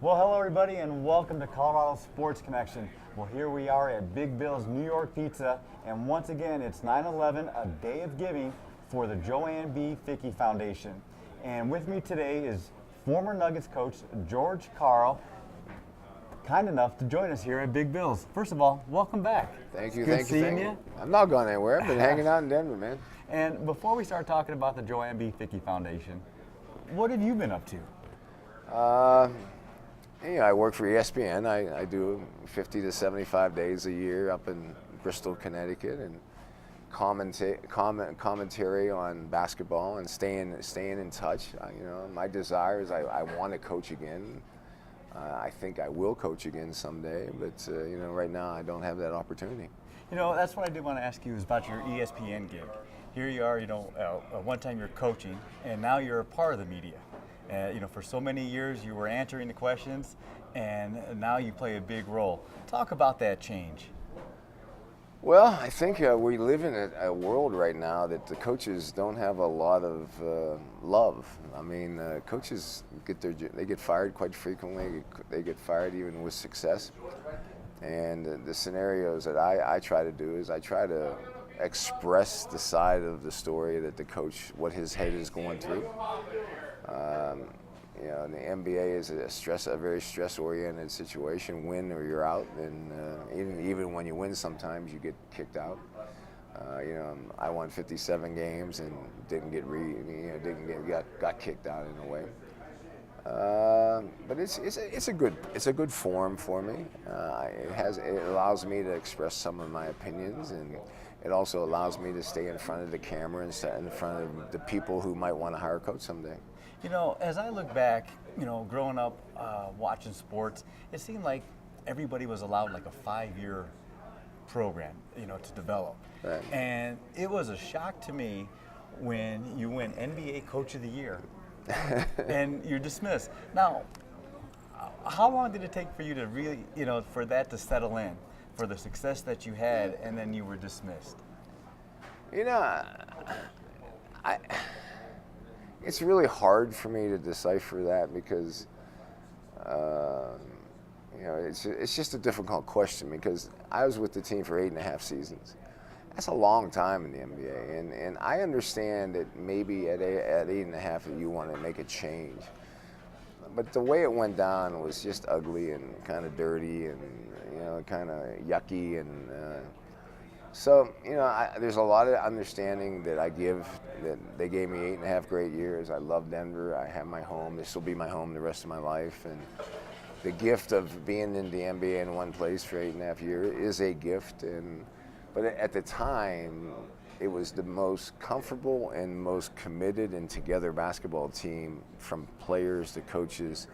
Well, hello everybody and welcome to Colorado Sports Connection. Well, here we are at Big Bill's New York Pizza, and once again, it's 9/11, a day of giving for the Joanne B. Fickey Foundation. And with me today is former Nuggets coach George Karl, kind enough to join us here at Big Bill's. First of all, welcome back. Thank you, It's good thank you, seeing thank you. you. I'm not going anywhere. I've been hanging out in Denver, man. And before we start talking about the Joanne B. Fickey Foundation, what have you been up to? I work for ESPN. I do 50 to 75 days a year up in Bristol, Connecticut, and commentary on basketball and staying in touch. My desire is I want to coach again. I think I will coach again someday, but right now I don't have that opportunity. That's what I did want to ask you is about your ESPN gig. Here you are, one time you're coaching, and now you're a part of the media. For so many years you were answering the questions, and now you play a big role. Talk about that change. Well, I think we live in a world right now that the coaches don't have a lot of love. I mean, coaches get fired quite frequently. They get fired even with success. And the scenarios that I try to do is I try to express the side of the story that the coach, what his head is going through. The NBA is a very stress-oriented situation. Win or you're out, and even when you win, sometimes you get kicked out. I won 57 games and got kicked out in a way. But it's a good forum for me. It allows me to express some of my opinions, and it also allows me to stay in front of the camera and stay in front of the people who might want to hire a coach someday. As I look back, growing up watching sports, it seemed like everybody was allowed like a 5-year program, to develop. Right. And it was a shock to me when you win NBA Coach of the Year and you're dismissed. Now, how long did it take for you to really, for that to settle in, for the success that you had, and then you were dismissed? It's really hard for me to decipher that because, it's just a difficult question because I was with the team for 8.5 seasons. That's a long time in the NBA, and I understand that maybe at 8.5 you want to make a change. But the way it went down was just ugly and kind of dirty and, kind of yucky. And so, there's a lot of understanding that I give, that they gave me 8.5 great years. I love Denver. I have my home. This will be my home the rest of my life. And the gift of being in the NBA in one place for 8.5 years is a gift. But at the time, it was the most comfortable and most committed and together basketball team, from players to coaches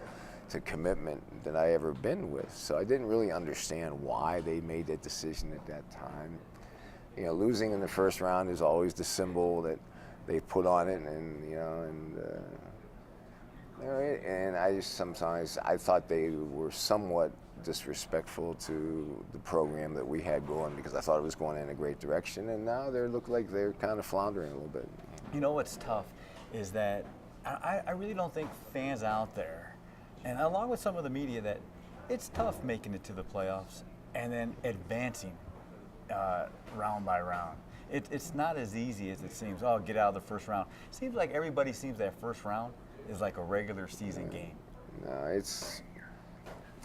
to commitment, that I ever been with. So I didn't really understand why they made that decision at that time. Losing in the first round is always the symbol that they put on it, and I just sometimes I thought they were somewhat disrespectful to the program that we had going, because I thought it was going in a great direction, and now they look like they're kind of floundering a little bit. What's tough is that I really don't think fans out there, and along with some of the media, that it's tough making it to the playoffs and then advancing round by round. It's not as easy as it seems. Oh, get out of the first round. It seems like everybody seems that first round is like a regular season game. No,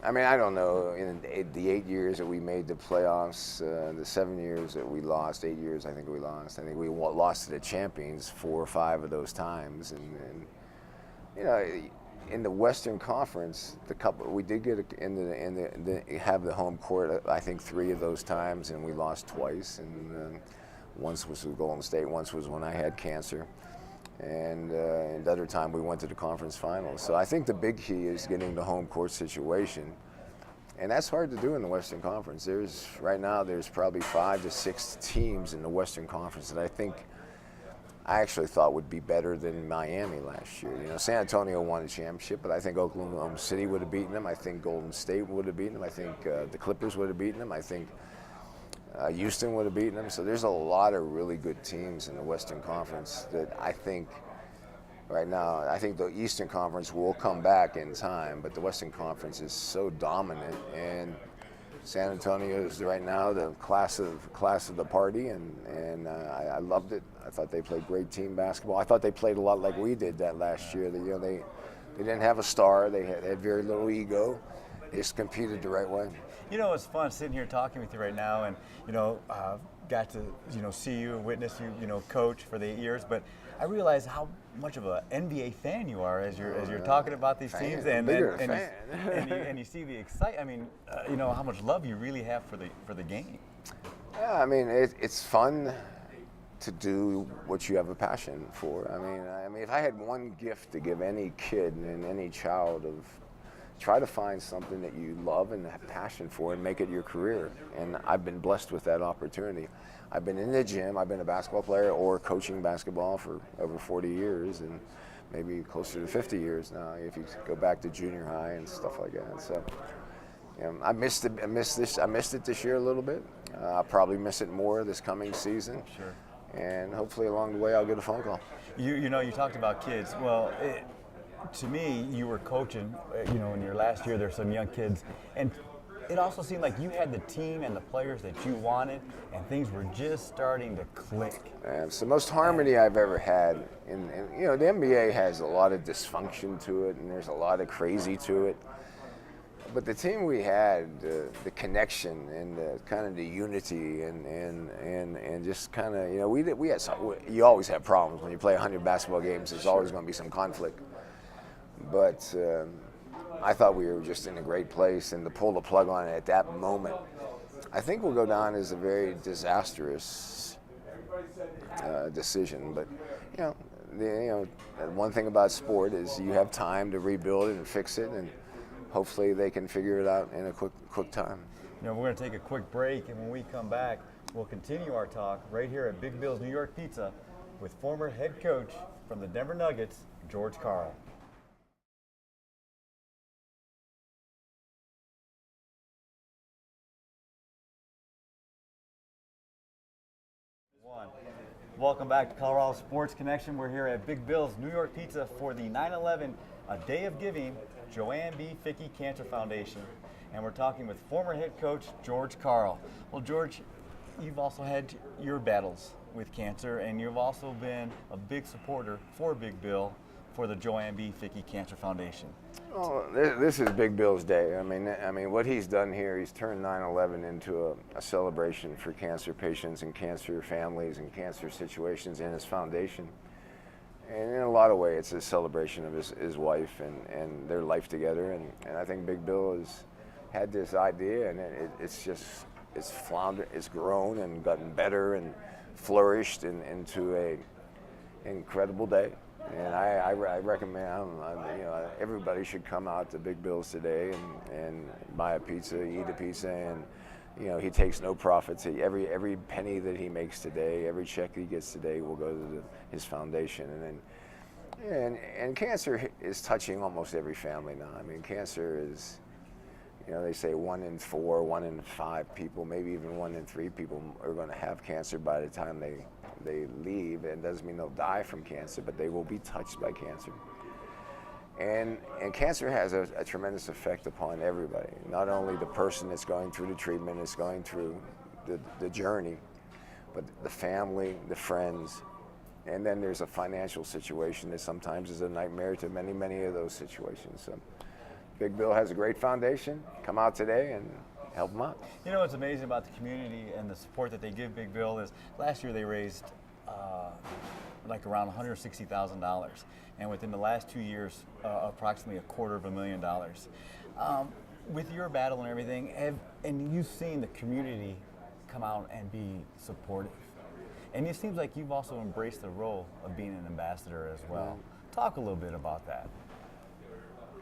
I don't know. In the 8 years that we made the playoffs, the 7 years that we lost, 8 years I think we lost. I think we lost to the champions 4 or 5 of those times, and in the Western Conference, we did get have the home court. I think 3 of those times, and we lost twice. And once was with Golden State. Once was when I had cancer. And the other time we went to the conference finals. So I think the big key is getting the home court situation, and that's hard to do in the Western Conference. Right now there's probably 5 to 6 teams in the Western Conference that I actually thought would be better than Miami last year. San Antonio won a championship, but I think Oklahoma City would have beaten them. I think Golden State would have beaten them. I think the Clippers would have beaten them. I think Houston would have beaten them. So there's a lot of really good teams in the Western Conference that I think right now. I think the Eastern Conference will come back in time, but the Western Conference is so dominant, and San Antonio is right now the class of the party, and I loved it. I thought they played great team basketball. I thought they played a lot like we did that last year. They didn't have a star. They had very little ego. They just competed the right way. You know, it's fun sitting here talking with you right now, and got to see you, witness you, coach for the 8 years. But I realize how much of an NBA fan you are as you're talking about these teams, and you see the excitement. I mean, how much love you really have for the game. Yeah, I mean it's fun to do what you have a passion for. I mean, if I had one gift to give any kid and any child, of try to find something that you love and have passion for and make it your career. And I've been blessed with that opportunity. I've been in the gym, I've been a basketball player or coaching basketball for over 40 years and maybe closer to 50 years now if you go back to junior high and stuff like that. So I missed it this year a little bit. I'll probably miss it more this coming season. Sure. And hopefully along the way I'll get a phone call. You talked about kids. Well, to me, you were coaching, in your last year, there's some young kids, and it also seemed like you had the team and the players that you wanted, and things were just starting to click. It's the most harmony I've ever had. And the NBA has a lot of dysfunction to it, and there's a lot of crazy to it. But the team we had, the connection and the kind of the unity and just kind of, we had you always have problems when you play 100 basketball games. There's always going to be some conflict. But I thought we were just in a great place, and to pull the plug on it at that moment, I think will go down as a very disastrous decision. But one thing about sport is you have time to rebuild it and fix it, and hopefully they can figure it out in a quick time. We're going to take a quick break, and when we come back, we'll continue our talk right here at Big Bill's New York Pizza with former head coach from the Denver Nuggets, George Karl. Welcome back to Colorado Sports Connection. We're here at Big Bill's New York Pizza for the 9/11 A Day of Giving Joanne B. Fickey Cancer Foundation. And we're talking with former head coach George Karl. Well, George, you've also had your battles with cancer, and you've also been a big supporter for Big Bill for the Joanne B. Fickey Cancer Foundation. Oh, this is Big Bill's day. I mean, what he's done here, he's turned 9/11 into a celebration for cancer patients and cancer families and cancer situations in his foundation. And in a lot of ways, it's a celebration of his wife and their life together. And I think Big Bill has had this idea, and it's floundered, it's grown and gotten better and flourished into an incredible day. And I recommend, everybody should come out to Big Bill's today and buy a pizza, eat a pizza, and he takes no profits. Every penny that he makes today, every check he gets today will go to his foundation. And cancer is touching almost every family now. I mean, cancer is, they say 1 in 4, 1 in 5 people, maybe even 1 in 3 people are going to have cancer by the time they leave. It doesn't mean they'll die from cancer, but they will be touched by cancer. And cancer has a tremendous effect upon everybody. Not only the person that's going through the treatment, is going through the journey, but the family, the friends, and then there's a financial situation that sometimes is a nightmare to many, many of those situations. So Big Bill has a great foundation. Come out today and help them out. What's amazing about the community and the support that they give Big Bill is last year they raised around $160,000, and within the last 2 years, approximately $250,000. With your battle and everything, and you've seen the community come out and be supportive, and it seems like you've also embraced the role of being an ambassador as well. Talk a little bit about that.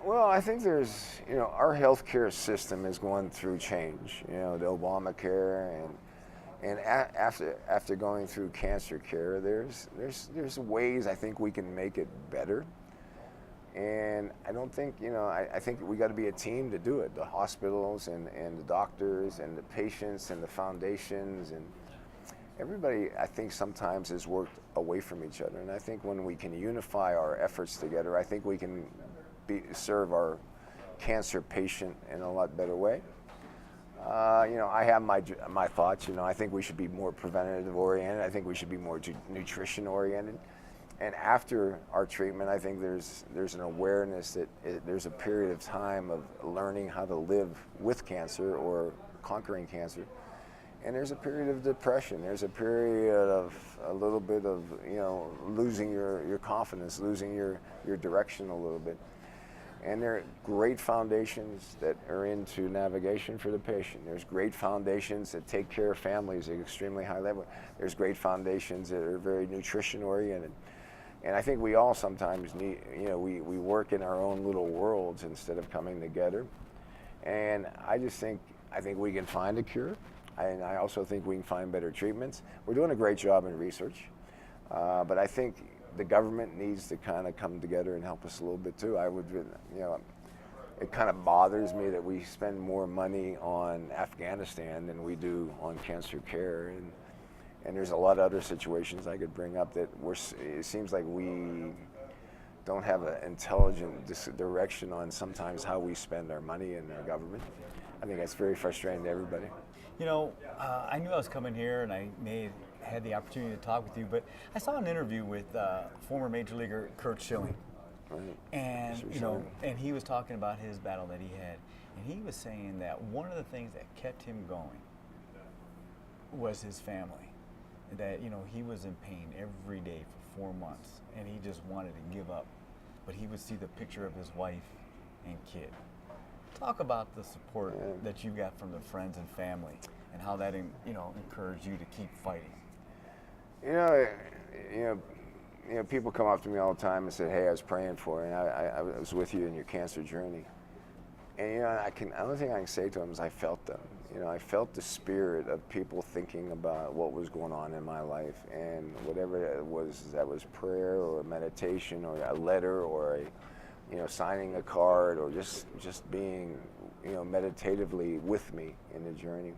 Well, I think there's, our healthcare system is going through change. The Obamacare and after going through cancer care, there's ways I think we can make it better. And I don't think, I think we got to be a team to do it. The hospitals and the doctors and the patients and the foundations everybody, I think, sometimes has worked away from each other. And I think when we can unify our efforts together, I think we can serve our cancer patient in a lot better way. I have my thoughts. I think we should be more preventative oriented. I think we should be more nutrition oriented. And after our treatment, I think there's an awareness that there's a period of time of learning how to live with cancer or conquering cancer. And there's a period of depression. There's a period of a little bit of, losing your confidence, losing your direction a little bit. And there are great foundations that are into navigation for the patient. There's great foundations that take care of families at extremely high level. There's great foundations that are very nutrition oriented. And I think we all sometimes need, we work in our own little worlds instead of coming together. And I think we can find a cure. And I also think we can find better treatments. We're doing a great job in research, but I think the government needs to kind of come together and help us a little bit too. It kind of bothers me that we spend more money on Afghanistan than we do on cancer care. And there's a lot of other situations I could bring up that it seems like we don't have an intelligent direction on sometimes how we spend our money in our government. I think that's very frustrating to everybody. I knew I was coming here, and I had the opportunity to talk with you, but I saw an interview with former Major Leaguer Curt Schilling, Right. and and he was talking about his battle that he had, and he was saying that one of the things that kept him going was his family. That he was in pain every day for 4 months, and he just wanted to give up, but he would see the picture of his wife and kid. Talk about the support that you got from the friends and family, and how that encouraged you to keep fighting. People come up to me all the time and say, "Hey, I was praying for you, and I was with you in your cancer journey." And the only thing I can say to them is I felt them. I felt the spirit of people thinking about what was going on in my life, and whatever it was, that was prayer or meditation or a letter or signing a card or just being, meditatively with me in the journey.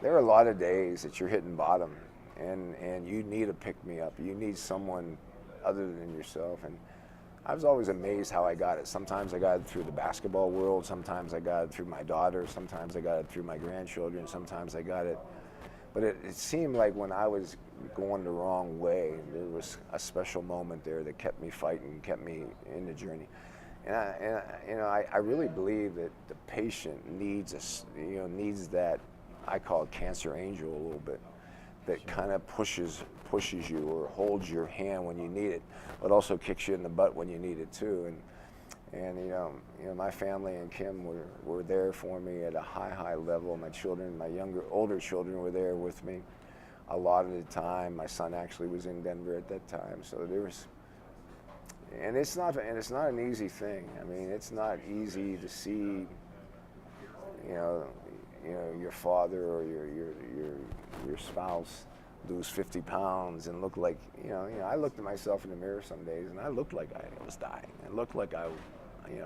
There are a lot of days that you're hitting bottom, and you need a pick-me-up. You need someone other than yourself. And I was always amazed how I got it. Sometimes I got it through the basketball world. Sometimes I got it through my daughter. Sometimes I got it through my grandchildren. Sometimes I got it. But it seemed like when I was going the wrong way, there was a special moment there that kept me fighting, kept me in the journey. And I really believe that the patient needs needs that, I call it cancer angel a little bit, that kind of pushes you or holds your hand when you need it, but also kicks you in the butt when you need it too. And my family and Kim were there for me at a high level. My children, older children were there with me a lot of the time. My son actually was in Denver at that time, so there was. And it's not an easy thing. I mean, it's not easy to see, your father or your spouse lose 50 pounds and look like, I looked at myself in the mirror some days and I looked like I was dying. I looked like I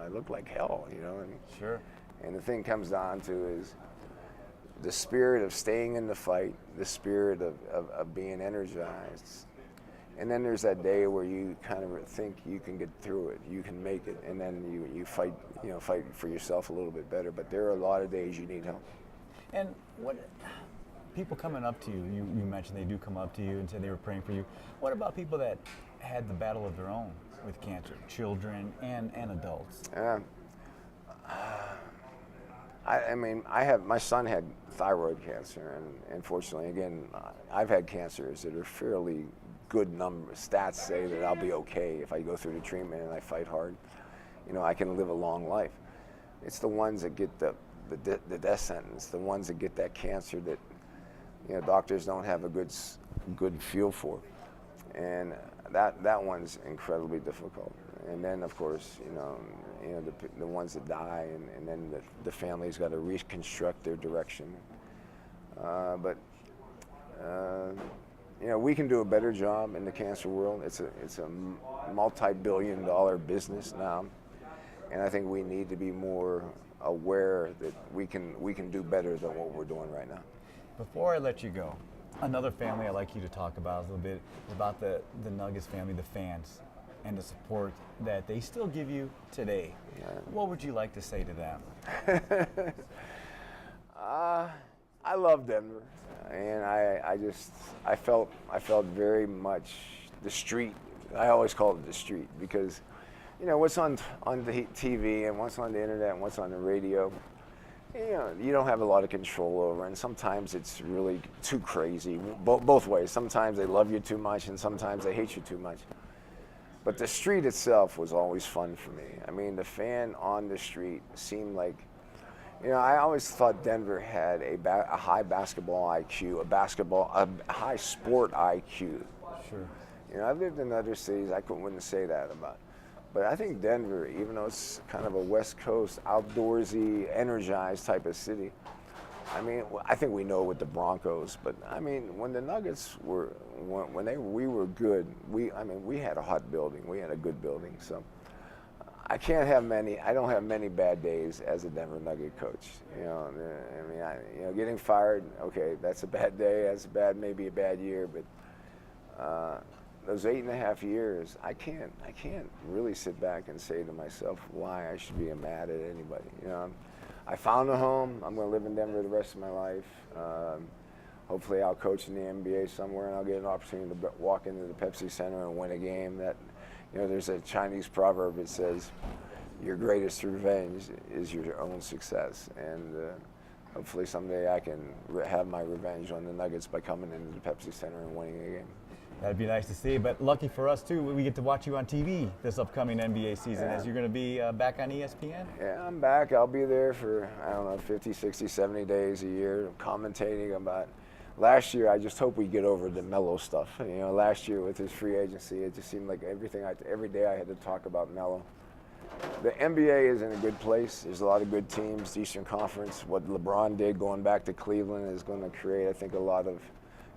looked like hell, And, Sure. And the thing comes down to is the spirit of staying in the fight, the spirit of being energized. And then there's that day where you kind of think you can get through it, you can make it, and then you fight, fight for yourself a little bit better. But there are a lot of days you need help. And what people coming up to you, you mentioned they do come up to you and say they were praying for you. What about people that had the battle of their own with cancer, children and adults? My son had thyroid cancer, and unfortunately, again, I've had cancers that are fairly good stats say that I'll be okay if I go through the treatment and I fight hard. I can live a long life. It's the ones that get the death sentence, the ones that get that cancer that doctors don't have a good feel for, and that one's incredibly difficult. And then of course the ones that die, and then the family's got to reconstruct their direction. But we can do a better job in the cancer world. It's a multi-billion-dollar business now, and I think we need to be more aware that we can do better than what we're doing right now. Before I let you go, Another family I'd like you to talk about a little bit is about the Nuggets family, the fans, and the support that they still give you today. What would you like to say to them? I love Denver, and I felt very much the street. I always call it the street because, what's on the TV and what's on the internet and what's on the radio, you don't have a lot of control over, and sometimes it's really too crazy, both ways. Sometimes they love you too much, and sometimes they hate you too much. But the street itself was always fun for me. I mean, the fan on the street seemed like, I always thought Denver had a high basketball IQ, a high sport IQ. Sure. I've lived in other cities, wouldn't say that about. But I think Denver, even though it's kind of a West Coast, outdoorsy, energized type of city, I mean, I think we know with the Broncos, but I mean, when the Nuggets we were good, we had a hot building, we had a good building. So I don't have many bad days as a Denver Nugget coach. Getting fired, okay, that's a bad day, maybe a bad year, but those 8.5 years, I can't really sit back and say to myself why I should be mad at anybody. I found a home. I'm going to live in Denver the rest of my life. Hopefully, I'll coach in the NBA somewhere, and I'll get an opportunity to walk into the Pepsi Center and win a game. There's a Chinese proverb that says, "Your greatest revenge is your own success," and hopefully someday I can have my revenge on the Nuggets by coming into the Pepsi Center and winning a game. That'd be nice to see, but lucky for us too, we get to watch you on TV this upcoming NBA season as you're going to be back on ESPN. Yeah, I'm back. I'll be there for, 50, 60, 70 days a year commentating about. Last year, I just hope we get over the Melo stuff. Last year with his free agency, it just seemed like every day I had to talk about Melo. The NBA is in a good place. There's a lot of good teams. The Eastern Conference, what LeBron did going back to Cleveland is going to create, I think, a lot of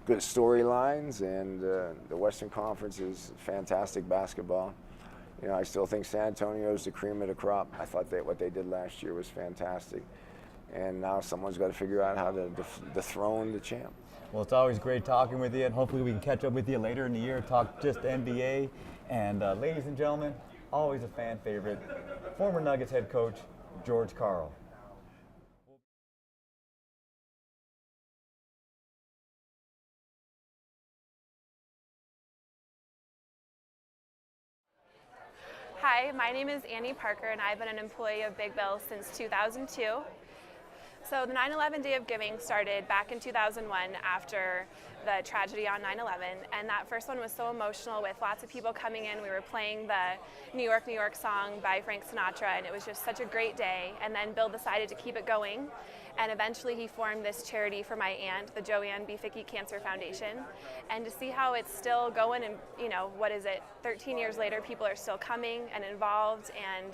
good storylines, and the Western Conference is fantastic basketball. I still think San Antonio is the cream of the crop. I thought what they did last year was fantastic, and now someone's got to figure out how to dethrone the champ. Well, it's always great talking with you, and hopefully we can catch up with you later in the year, talk just NBA. And ladies and gentlemen, always a fan favorite, former Nuggets head coach, George Karl. Hi, my name is Annie Parker, and I've been an employee of Big Bill since 2002. So the 9/11 Day of Giving started back in 2001 after the tragedy on 9/11, and that first one was so emotional with lots of people coming in. We were playing the New York, New York song by Frank Sinatra, and it was just such a great day. And then Bill decided to keep it going, and eventually he formed this charity for my aunt, the Joanne B. Fickey Cancer Foundation. And to see how it's still going, and 13 years later, people are still coming and involved, and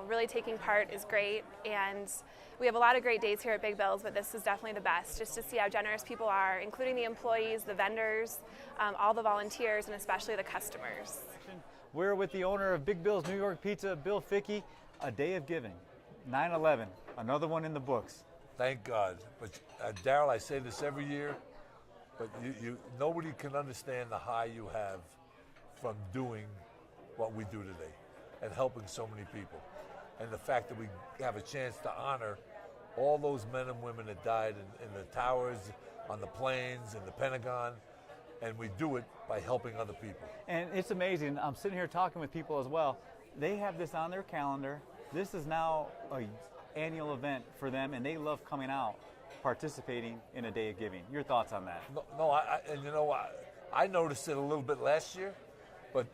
really taking part is great. And we have a lot of great days here at Big Bills, but this is definitely the best, just to see how generous people are, including the employees, the vendors, all the volunteers, and especially the customers. We're with the owner of Big Bill's New York Pizza, Bill Fickey. A day of giving, 9/11, another one in the books. Thank God. But Daryl, I say this every year, but nobody can understand the high you have from doing what we do today and helping so many people. And the fact that we have a chance to honor all those men and women that died in the towers, on the planes, in the Pentagon, and we do it by helping other people. And it's amazing. I'm sitting here talking with people as well. They have this on their calendar. This is now an annual event for them, and they love coming out, participating in a day of giving. Your thoughts on that? I noticed it a little bit last year, but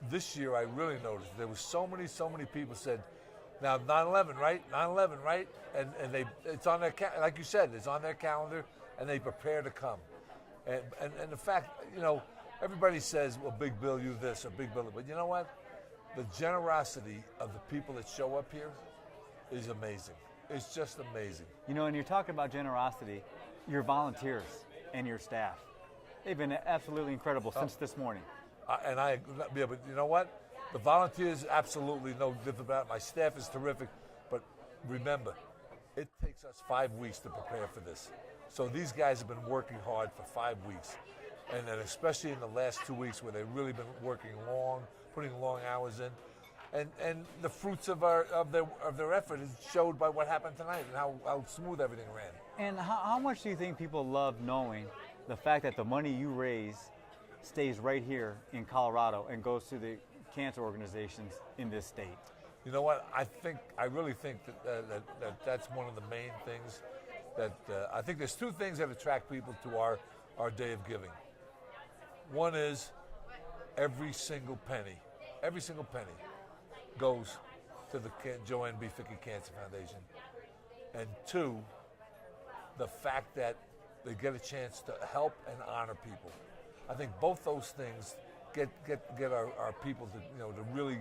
this year I really noticed. There was so many people said, now 9/11, right? 9/11, right? And it's on their like you said, it's on their calendar, and they prepare to come. And the fact, everybody says, well, Big Bill, you this or Big Bill, but you know what? The generosity of the people that show up here is amazing. It's just amazing. And you're talking about generosity, your volunteers and your staff, they've been absolutely incredible since this morning. But you know what? The volunteers, absolutely no different about it. My staff is terrific. But remember, it takes us 5 weeks to prepare for this. So these guys have been working hard for 5 weeks. And then especially in the last 2 weeks where they've really been working long, putting long hours in. And the fruits of their effort is showed by what happened tonight and how smooth everything ran. And how much do you think people love knowing the fact that the money you raise stays right here in Colorado and goes to the cancer organizations in this state? You know what? I really think that's one of the main things. I think there's two things that attract people to our Day of Giving. One is every single penny goes to the Joanne B. Fickey Cancer Foundation. And two, the fact that they get a chance to help and honor people. I think both those things get our people to really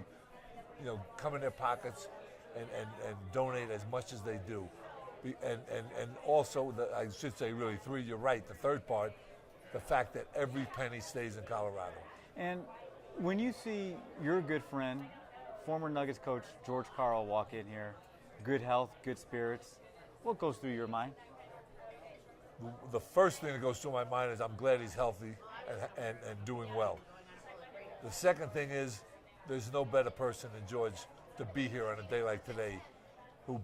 come in their pockets and donate as much as they do. And also, I should say really three, you're right, the third part, the fact that every penny stays in Colorado. And when you see your good friend, former Nuggets coach George Karl walk in here, good health, good spirits, what goes through your mind? The first thing that goes through my mind is I'm glad he's healthy and doing well. The second thing is there's no better person than George to be here on a day like today who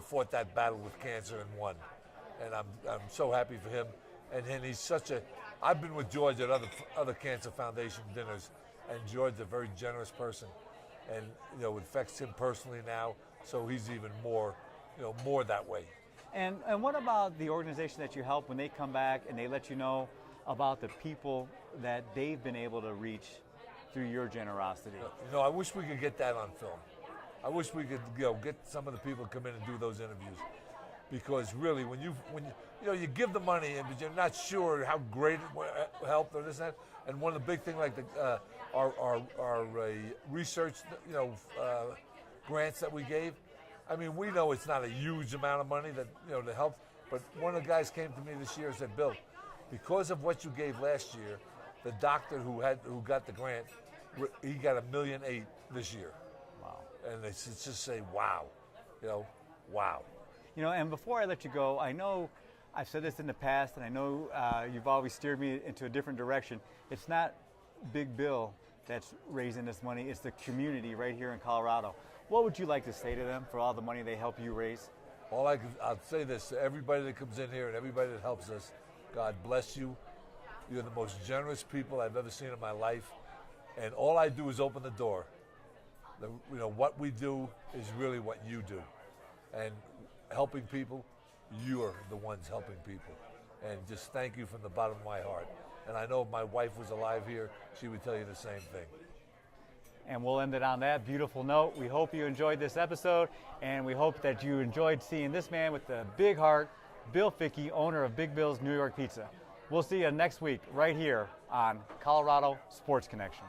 fought that battle with cancer and won. And I'm so happy for him. And he's I've been with George at other Cancer Foundation dinners, and George's a very generous person. And it affects him personally now, so he's even more that way. And what about the organization that you help when they come back and they let you know about the people that they've been able to reach through your generosity? I wish we could get that on film. I wish we could get some of the people to come in and do those interviews, because really when you give the money but you're not sure how great it helped or this and that. And one of the big things like our research grants that we gave. I mean, we know it's not a huge amount of money that to help, but one of the guys came to me this year and said, "Bill, because of what you gave last year, the doctor who got the grant, he got $1.8 million this year." Wow! And it's just say, "Wow," wow. And before I let you go, I know I've said this in the past, and I know you've always steered me into a different direction. It's not Big Bill that's raising this money; it's the community right here in Colorado. What would you like to say to them for all the money they help you raise? I'll say this to everybody that comes in here and everybody that helps us. God bless you. You're the most generous people I've ever seen in my life. And all I do is open the door. What we do is really what you do. And helping people, you're the ones helping people. And just thank you from the bottom of my heart. And I know if my wife was alive here, she would tell you the same thing. And we'll end it on that beautiful note. We hope you enjoyed this episode, and we hope that you enjoyed seeing this man with the big heart, Bill Fickey, owner of Big Bill's New York Pizza. We'll see you next week right here on Colorado Sports Connection.